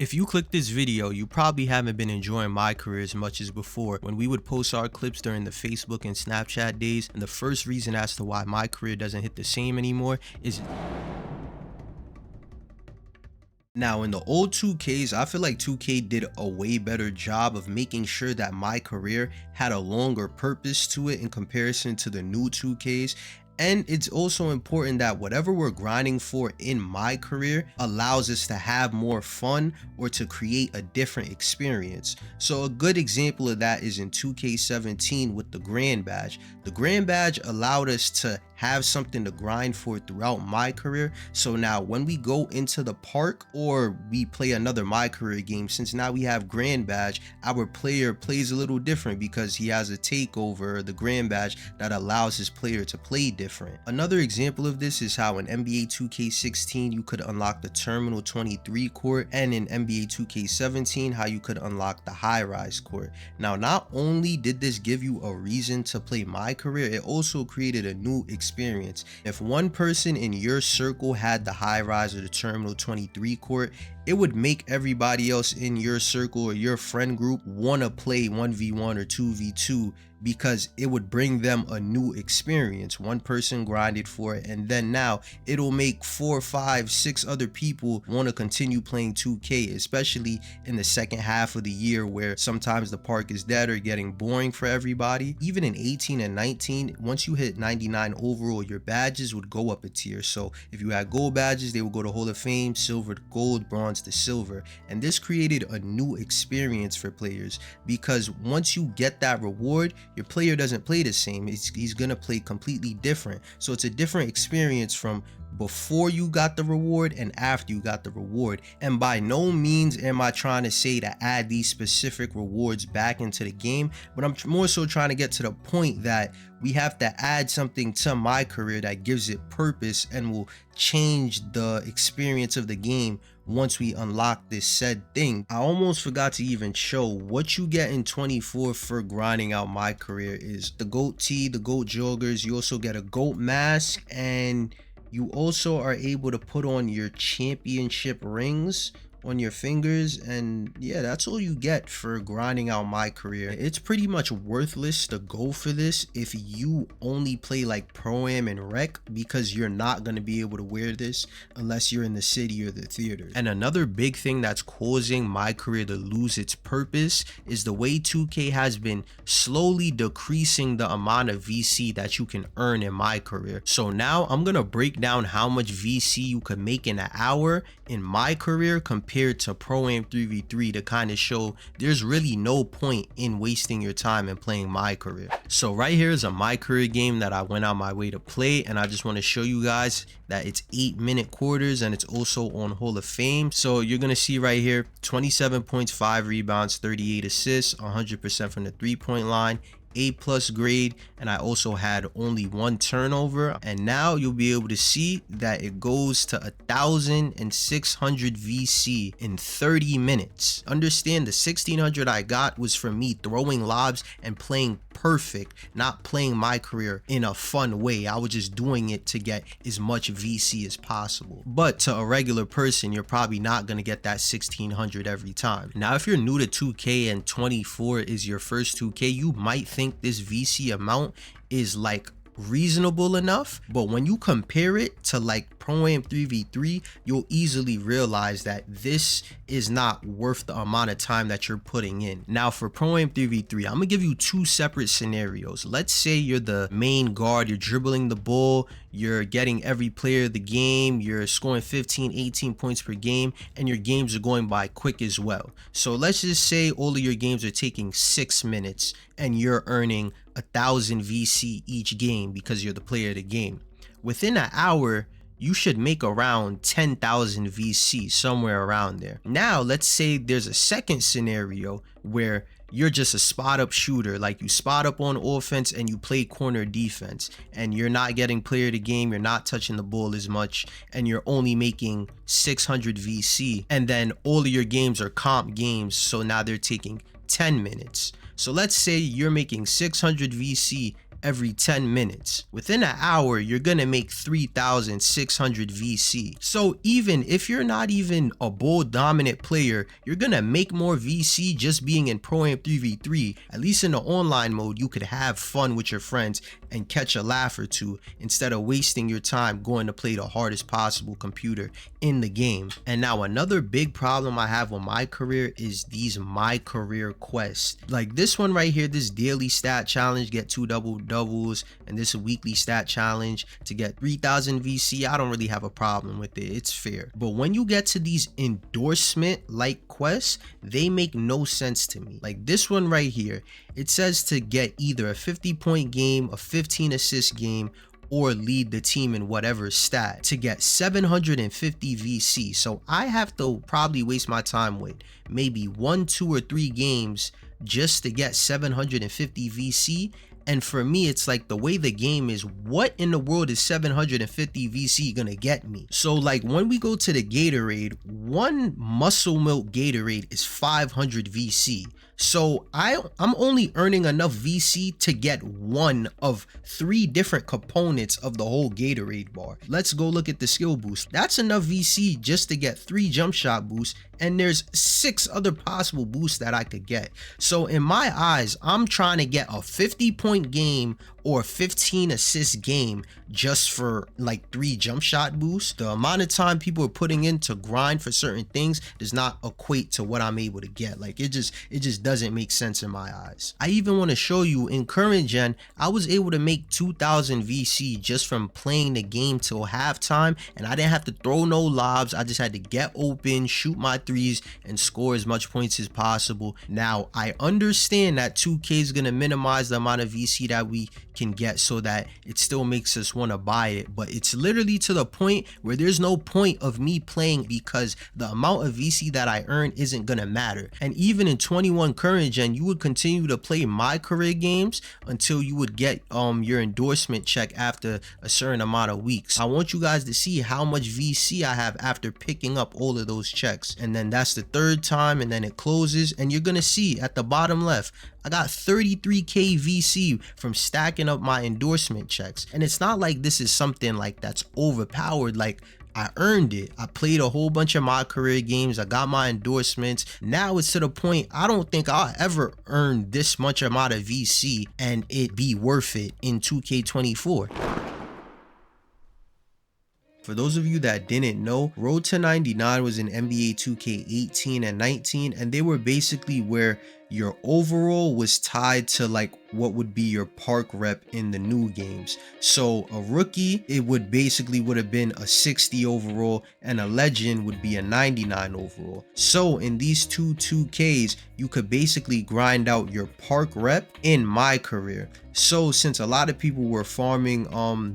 If you clicked this video, you probably haven't been enjoying my career as much as before when we would post our clips during the Facebook and Snapchat days. And the first reason as to why my career doesn't hit the same anymore is now in the old 2Ks, I feel like 2K did a way better job of making sure that my career had a longer purpose to it in comparison to the new 2Ks. And it's also important that whatever we're grinding for in my career allows us to have more fun or to create a different experience. So a good example of that is in 2K17 with the Grand Badge. The Grand Badge allowed us to have something to grind for throughout my career. So now when we go into the park or we play another my career game, since now we have Grand Badge, our player plays a little different because he has a takeover, the Grand Badge, that allows his player to play different. Another example of this is how in NBA 2K16 you could unlock the Terminal 23 court, and in NBA 2K17 how you could unlock the High Rise court. Now not only did this give you a reason to play my career, it also created a new experience. If one person in your circle had the High Rise or the Terminal 23 court, it would make everybody else in your circle or your friend group want to play 1v1 or 2v2 because it would bring them a new experience. One person grinded for it, and then now it'll make 4, 5, 6 other people want to continue playing 2K, especially in the second half of the year where sometimes the park is dead or getting boring for everybody. Even in 18 and 19, once you hit 99 overall, your badges would go up a tier. So if you had gold badges, they would go to Hall of Fame, silver to gold, bronze to silver. And this created a new experience for players because once you get that reward, your player doesn't play the same. He's gonna play completely different. So it's a different experience from before you got the reward and after you got the reward. And by no means am I trying to say to add these specific rewards back into the game, but I'm more so trying to get to the point that we have to add something to my career that gives it purpose and will change the experience of the game once we unlock this said thing. I almost forgot to even show what you get in 24 for grinding out my career is the GOAT tee, the GOAT joggers. You also get a GOAT mask, and you also are able to put on your championship rings on your fingers. And yeah, that's all you get for grinding out my career. It's pretty much worthless to go for this if you only play like Pro-Am and Rec, because you're not going to be able to wear this unless you're in the city or the theater. And another big thing that's causing my career to lose its purpose is the way 2K has been slowly decreasing the amount of VC that you can earn in my career. So now I'm going to break down how much VC you could make in an hour in my career compared to Pro-Am 3v3 to kind of show there's really no point in wasting your time and playing my career. So right here is a my career game that I went out my way to play, and I just want to show you guys that it's 8-minute quarters and it's also on Hall of Fame. So you're gonna see right here 27 points, 5 rebounds, 38 assists, 100% from the 3-point line, A+ grade, and I also had only 1 turnover. And now you'll be able to see that it goes to 1,600 VC in 30 minutes. Understand the 1,600 I got was from me throwing lobs and playing perfect, not playing my career in a fun way. I was just doing it to get as much VC as possible. But to a regular person, you're probably not going to get that 1,600 every time. Now if you're new to 2K and 24 is your first 2K, you might think this VC amount is like reasonable enough, but when you compare it to like Pro-Am 3v3, you'll easily realize that this is not worth the amount of time that you're putting in. Now for Pro-Am 3v3, I'm gonna give you 2 separate scenarios. Let's say you're the main guard, you're dribbling the ball, you're getting every player of the game, you're scoring 15, 18 points per game, and your games are going by quick as well. So let's just say all of your games are taking 6 minutes and you're earning 1,000 VC each game because you're the player of the game. Within an hour, you should make around 10,000 VC, somewhere around there. Now, let's say there's a second scenario where you're just a spot up shooter, like you spot up on offense and you play corner defense, and you're not getting player of the game, you're not touching the ball as much, and you're only making 600 VC, and then all of your games are comp games, so now they're taking 10 minutes. So let's say you're making 600 VC every 10 minutes. Within an hour, you're gonna make 3,600 VC. So even if you're not even a ball dominant player, you're gonna make more VC just being in Pro Am 3v3. At least in the online mode, you could have fun with your friends and catch a laugh or two instead of wasting your time going to play the hardest possible computer in the game. And now another big problem I have on MyCAREER is these MyCAREER quests. Like this one right here, this daily stat challenge, get 2 double doubles, and this weekly stat challenge to get 3,000 VC. I don't really have a problem with it, it's fair. But when you get to these endorsement like quests, they make no sense to me. Like this one right here, it says to get either a 50-point game, a 15 assist game, or lead the team in whatever stat to get 750 VC. So I have to probably waste my time with maybe 1, 2, or 3 games just to get 750 VC. And for me, it's like the way the game is, what in the world is 750 VC gonna get me? So like when we go to the Gatorade, one muscle milk Gatorade is 500 VC. So I'm only earning enough VC to get one of 3 different components of the whole Gatorade bar. Let's go look at the skill boost. That's enough VC just to get 3 jump shot boosts, and there's 6 other possible boosts that I could get. So in my eyes, I'm trying to get a 50-point game or 15 assist game just for like 3 jump shot boosts. The amount of time people are putting in to grind for certain things does not equate to what I'm able to get. Like it just doesn't make sense in my eyes. I even want to show you in current gen, I was able to make 2,000 VC just from playing the game till halftime, and I didn't have to throw no lobs. I just had to get open, shoot my threes, and score as much points as possible. Now I understand that 2K is gonna minimize the amount of VC that we can get so that it still makes us want to buy it, but it's literally to the point where there's no point of me playing because the amount of VC that I earn isn't gonna matter. And even in 21 current gen, you would continue to play MyCAREER games until you would get your endorsement check after a certain amount of weeks. I want you guys to see how much VC I have after picking up all of those checks, and then that's the 3rd time, and then it closes, and you're gonna see at the bottom left, I got 33k VC from stacking up my endorsement checks. And it's not like this is something like that's overpowered. Like I earned it. I played a whole bunch of MyCAREER games. I got my endorsements. Now it's to the point I don't think I'll ever earn this much amount of VC and it be worth it in 2K24. For those of you that didn't know, Road to 99 was in NBA 2K18 and 19, and they were basically where your overall was tied to like what would be your park rep in the new games. So a rookie, it would have been a 60 overall, and a legend would be a 99 overall. So in these 2Ks, you could basically grind out your park rep in MyCAREER. So since a lot of people were farming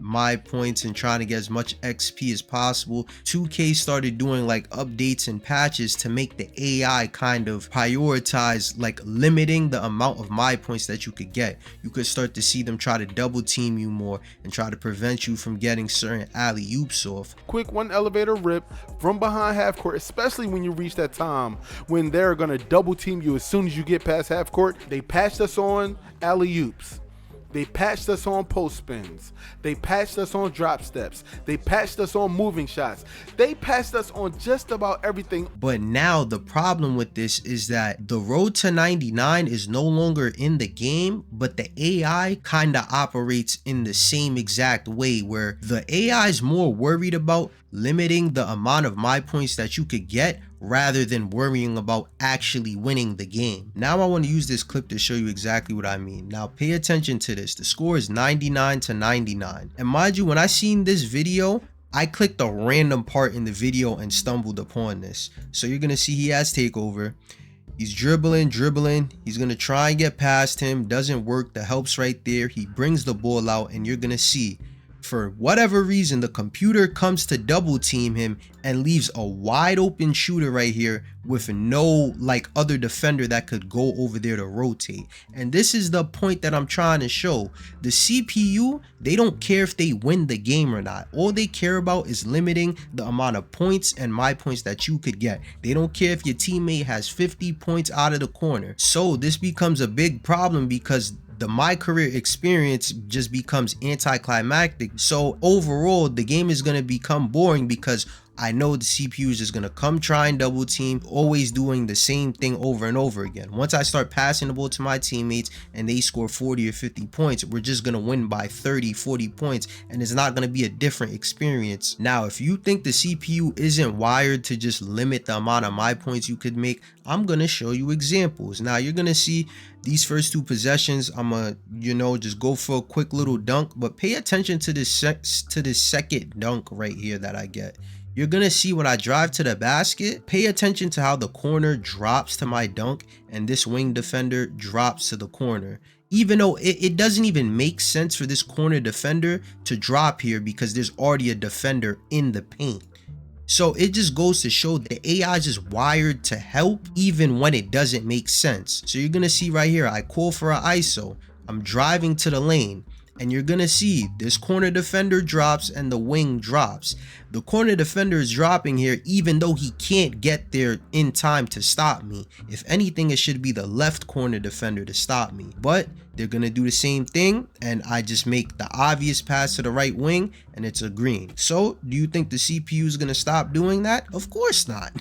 my points and trying to get as much XP as possible, 2K started doing like updates and patches to make the AI kind of prioritize like limiting the amount of my points that you could get. You could start to see them try to double team you more and try to prevent you from getting certain alley-oops off. Quick 1 elevator rip from behind half court, especially when you reach that time when they're gonna double team you as soon as you get past half court. They patched us on alley-oops. They patched us on post spins. They patched us on drop steps. They patched us on moving shots. They patched us on just about everything. But now the problem with this is that the Road to 99 is no longer in the game, but the AI kind of operates in the same exact way, where the AI is more worried about limiting the amount of my points that you could get rather than worrying about actually winning the game. Now I want to use this clip to show you exactly what I mean. Now pay attention to this. The score is 99 to 99. And mind you, when I seen this video, I clicked a random part in the video and stumbled upon this. So you're gonna see he has takeover. He's dribbling. He's gonna try and get past him. Doesn't work. The help's right there. He brings the ball out, and you're gonna see, for whatever reason, the computer comes to double team him and leaves a wide open shooter right here with no like other defender that could go over there to rotate. And this is the point that I'm trying to show. The CPU, they don't care if they win the game or not. All they care about is limiting the amount of points and my points that you could get. They don't care if your teammate has 50 points out of the corner. So this becomes a big problem because the My Career experience just becomes anticlimactic. So overall, the game is going to become boring because I know the CPU is just going to come try and double team, always doing the same thing over and over again. Once I start passing the ball to my teammates and they score 40 or 50 points, we're just going to win by 30, 40 points, and it's not going to be a different experience. Now, if you think the CPU isn't wired to just limit the amount of my points you could make, I'm going to show you examples. Now, you're going to see these first two possessions. I'm going to, just go for a quick little dunk, but pay attention to this second dunk right here that I get. You're going to see when I drive to the basket, pay attention to how the corner drops to my dunk and this wing defender drops to the corner. Even though it doesn't even make sense for this corner defender to drop here because there's already a defender in the paint. So it just goes to show the AI is just wired to help even when it doesn't make sense. So you're going to see right here, I call for an ISO. I'm driving to the lane. And you're going to see this corner defender drops and the wing drops. The corner defender is dropping here even though he can't get there in time to stop me. If anything, it should be the left corner defender to stop me. But they're going to do the same thing, and I just make the obvious pass to the right wing and it's a green. So do you think the CPU is going to stop doing that? Of course not.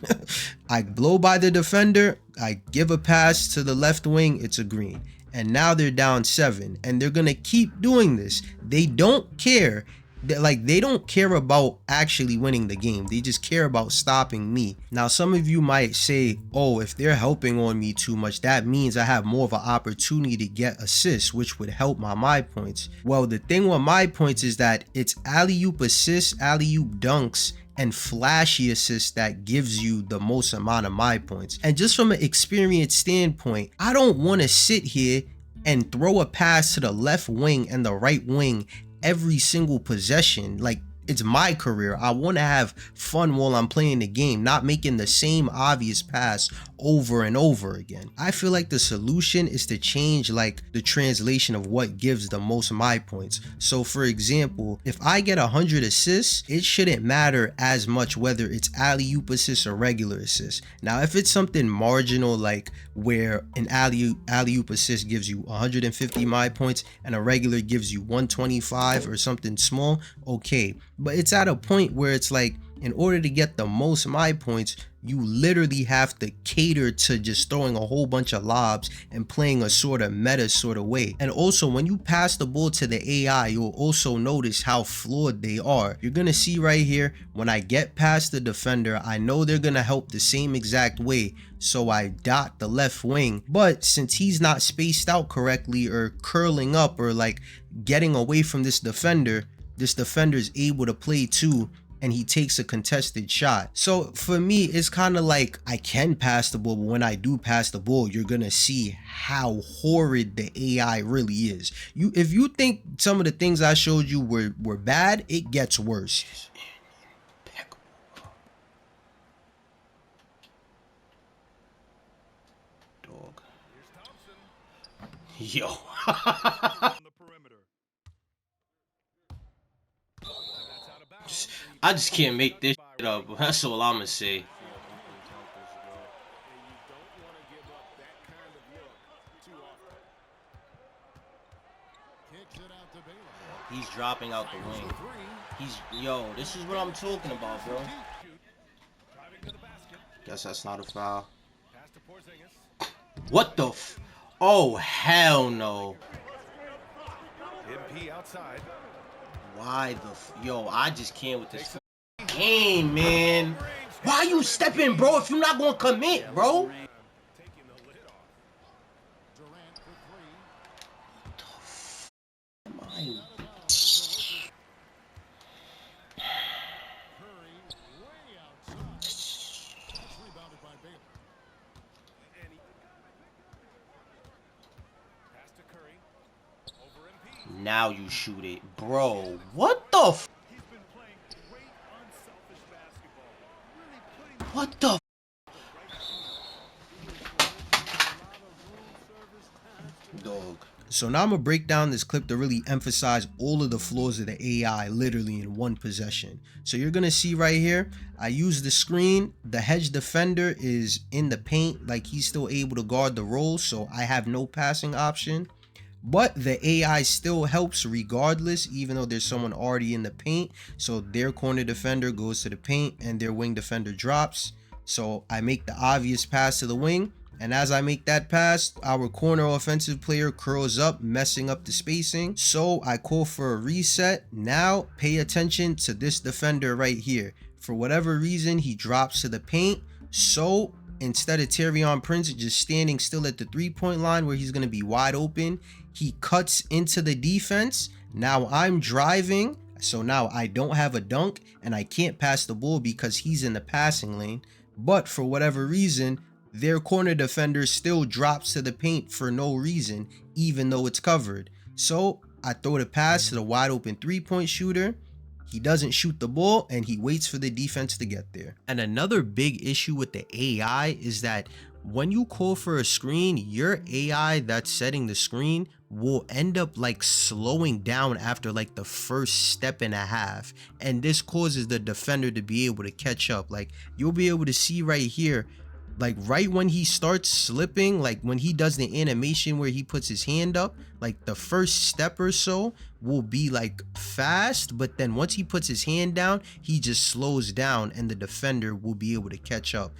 I blow by the defender, I give a pass to the left wing, it's a green. And now they're down 7, and they're gonna keep doing this. They don't care. They don't care about actually winning the game. They just care about stopping me. Now, some of you might say, oh, if they're helping on me too much, that means I have more of an opportunity to get assists, which would help my points. Well, the thing with my points is that it's alley-oop assists, alley-oop dunks, and flashy assist that gives you the most amount of my points. And just from an experience standpoint, I don't want to sit here and throw a pass to the left wing and the right wing every single possession. Like, it's my career. I want to have fun while I'm playing the game, not making the same obvious pass over and over again. I feel like the solution is to change like the translation of what gives the most my points. So for example, if I get 100 assists, it shouldn't matter as much whether it's alley-oop assists or regular assists. Now, if it's something marginal, like where an alley-oop assist gives you 150 my points and a regular gives you 125 or something small, okay. But it's at a point where it's like, in order to get the most my points, you literally have to cater to just throwing a whole bunch of lobs and playing a sort of meta sort of way. And also, when you pass the ball to the AI, you'll also notice how flawed they are. You're gonna see right here, when I get past the defender, I know they're gonna help the same exact way, so I dot the left wing. But since he's not spaced out correctly or curling up or like getting away from this defender is able to play too, and he takes a contested shot. So for me, it's kind of like I can pass the ball, but when I do pass the ball, you're gonna see how horrid the AI really is. If you think some of the things I showed you were bad, it gets worse. Dog. Yo. I just can't make this shit up. That's all I'm gonna say. He's dropping out the wing. Yo, this is what I'm talking about, bro. Guess that's not a foul. What the oh, hell no. Why the yo, I just can't with this game, man. Why you stepping, bro, if you're not gonna commit, bro? Now you shoot it, bro. What the what the dog? So now I'm gonna break down this clip to really emphasize all of the flaws of the AI literally in one possession. So you're gonna see right here, I use the screen, the hedge defender is in the paint, like he's still able to guard the roll, so I have no passing option. but the AI still helps regardless, even though there's someone already in the paint. So their corner defender goes to the paint and their wing defender drops. So I make the obvious pass to the wing, and as I make that pass, our corner offensive player curls up, messing up the spacing. So I call for a reset. Now pay attention to this defender right here. For whatever reason, he drops to the paint. So instead of Terrion Prince just standing still at the 3-point line where he's going to be wide open, he cuts into the defense. Now I'm driving. So now I don't have a dunk and I can't pass the ball because he's in the passing lane. But for whatever reason, their corner defender still drops to the paint for no reason, even though it's covered. So I throw the pass to the wide open 3-point shooter. He doesn't shoot the ball and he waits for the defense to get there. And another big issue with the AI is that when you call for a screen, your AI that's setting the screen will end up like slowing down after like the first step and a half. And this causes the defender to be able to catch up. Like you'll be able to see right here, like right when he starts slipping, like when he does the animation where he puts his hand up, like the first step or so will be like fast, but then once he puts his hand down, he just slows down and the defender will be able to catch up.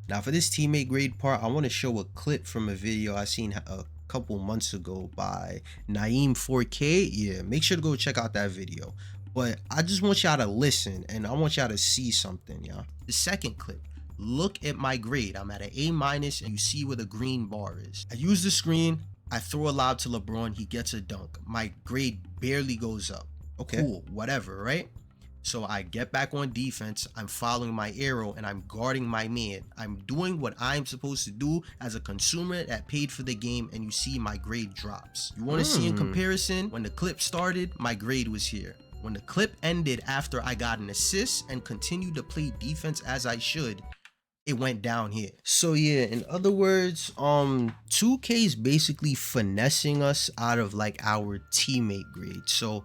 Now for this teammate grade part, I want to show a clip from a video I seen a couple months ago by Naeem 4K. Yeah, make sure to go check out that video. But I just want y'all to listen and I want y'all to see something, y'all. The second clip, look at my grade. I'm at an A- and you see where the green bar is. I use the screen, I throw a lob to LeBron, he gets a dunk. My grade barely goes up. Okay, cool, whatever, right? So I get back on defense, I'm following my arrow and I'm guarding my man. I'm doing what I'm supposed to do as a consumer that paid for the game, and you see my grade drops. You want to see in comparison, when the clip started, my grade was here. When the clip ended after I got an assist and continued to play defense as I should, it went down here. So yeah, in other words, 2K is basically finessing us out of like our teammate grade. So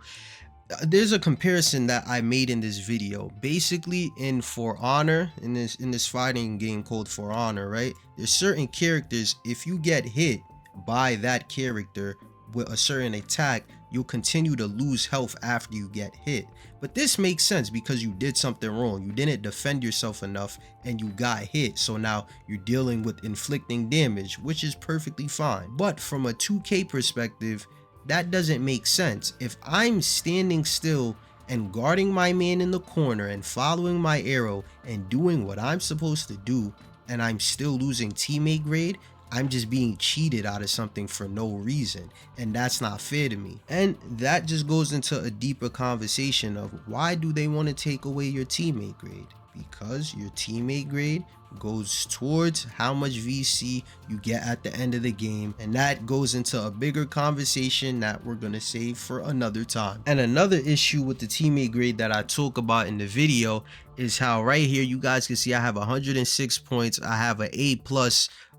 there's a comparison that I made in this video. Basically, in For Honor, in this fighting game called For Honor, right? There's certain characters, if you get hit by that character with a certain attack, you'll continue to lose health after you get hit. But this makes sense because you did something wrong. You didn't defend yourself enough and you got hit. So now you're dealing with inflicting damage, which is perfectly fine. But from a 2K perspective, that doesn't make sense. If I'm standing still and guarding my man in the corner and following my arrow and doing what I'm supposed to do, and I'm still losing teammate grade, I'm just being cheated out of something for no reason, and that's not fair to me. And that just goes into a deeper conversation of why do they want to take away your teammate grade? Because your teammate grade goes towards how much VC you get at the end of the game, and that goes into a bigger conversation that we're gonna save for another time. And another issue with the teammate grade that I talk about in the video is how right here you guys can see I have 106 points, I have an A+,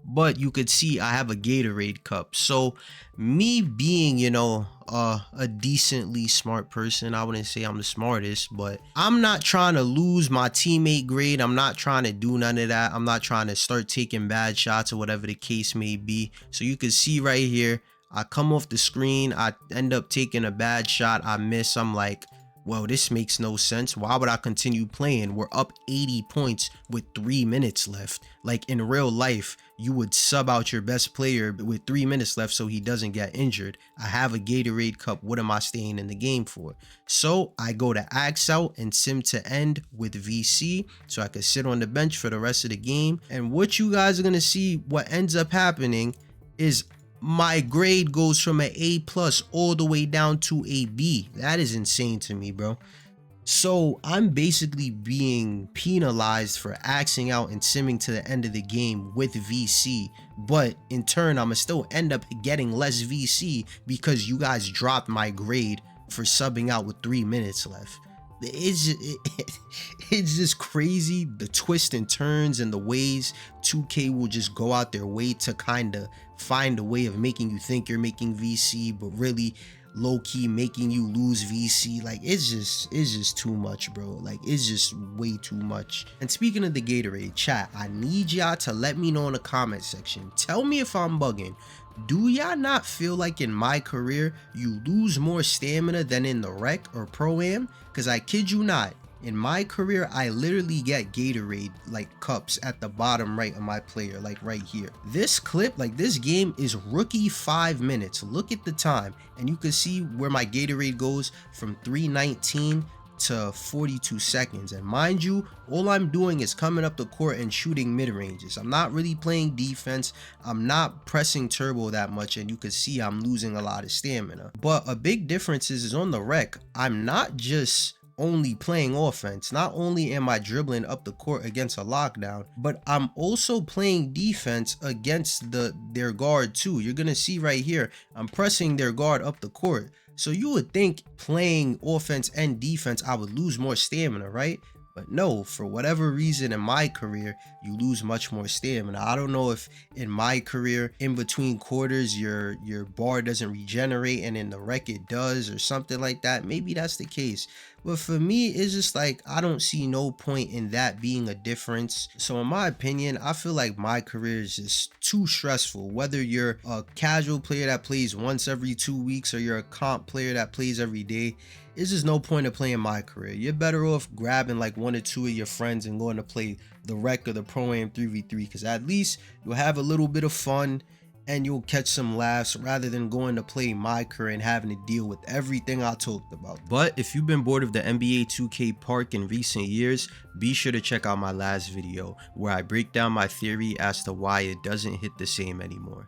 but you could see I have a Gatorade cup. So me being, you know, a decently smart person, I wouldn't say I'm the smartest, but I'm not trying to lose my teammate grade. I'm not trying to do none of that. I'm not trying to start taking bad shots or whatever the case may be. So you can see right here, I come off the screen, I end up taking a bad shot, I miss. I'm like, well, this makes no sense. Why would I continue playing? We're up 80 points with 3 minutes left. Like in real life, you would sub out your best player with 3 minutes left so he doesn't get injured. I have a Gatorade cup. What am I staying in the game for? So I go to axe out and sim to end with VC so I can sit on the bench for the rest of the game. And what you guys are going to see, what ends up happening is my grade goes from an A+ all the way down to a B. That is insane to me, bro. So I'm basically being penalized for axing out and simming to the end of the game with VC, but in turn I'ma still end up getting less VC because you guys dropped my grade for subbing out with 3 minutes left. It's just crazy, the twists and turns and the ways 2K will just go out their way to kind of find a way of making you think you're making VC, but really low-key making you lose VC. Like it's just too much, bro. Like it's just way too much. And speaking of the Gatorade, chat, I need y'all to let me know in the comment section. Tell me if I'm bugging, Do y'all not feel like in my career you lose more stamina than in the rec or pro-am? Cause I kid you not, in my career I literally get Gatorade like cups at the bottom right of my player, like right here. This clip, like this game is rookie 5 minutes. Look at the time and you can see where my Gatorade goes from 319 to 42 seconds. And mind you, all I'm doing is coming up the court and shooting mid ranges. I'm not really playing defense. I'm not pressing turbo that much, and you can see I'm losing a lot of stamina. But a big difference is on the rec, I'm not just only playing offense. Not only am I dribbling up the court against a lockdown, but I'm also playing defense against their guard too. You're gonna see right here, I'm pressing their guard up the court. So you would think playing offense and defense, I would lose more stamina, right? But no, for whatever reason in my career, you lose much more stamina. I don't know if in my career, in between quarters, your bar doesn't regenerate and in the rec it does or something like that. Maybe that's the case. But for me, it's just like, I don't see no point in that being a difference. So in my opinion, I feel like my career is just too stressful. Whether you're a casual player that plays once every 2 weeks or you're a comp player that plays every day, it's just no point of playing my career. You're better off grabbing like 1 or 2 of your friends and going to play the rec or the pro-am 3v3, because at least you'll have a little bit of fun and you'll catch some laughs rather than going to play my career and having to deal with everything I talked about. But if you've been bored of the NBA 2K park in recent years, be sure to check out my last video where I break down my theory as to why it doesn't hit the same anymore.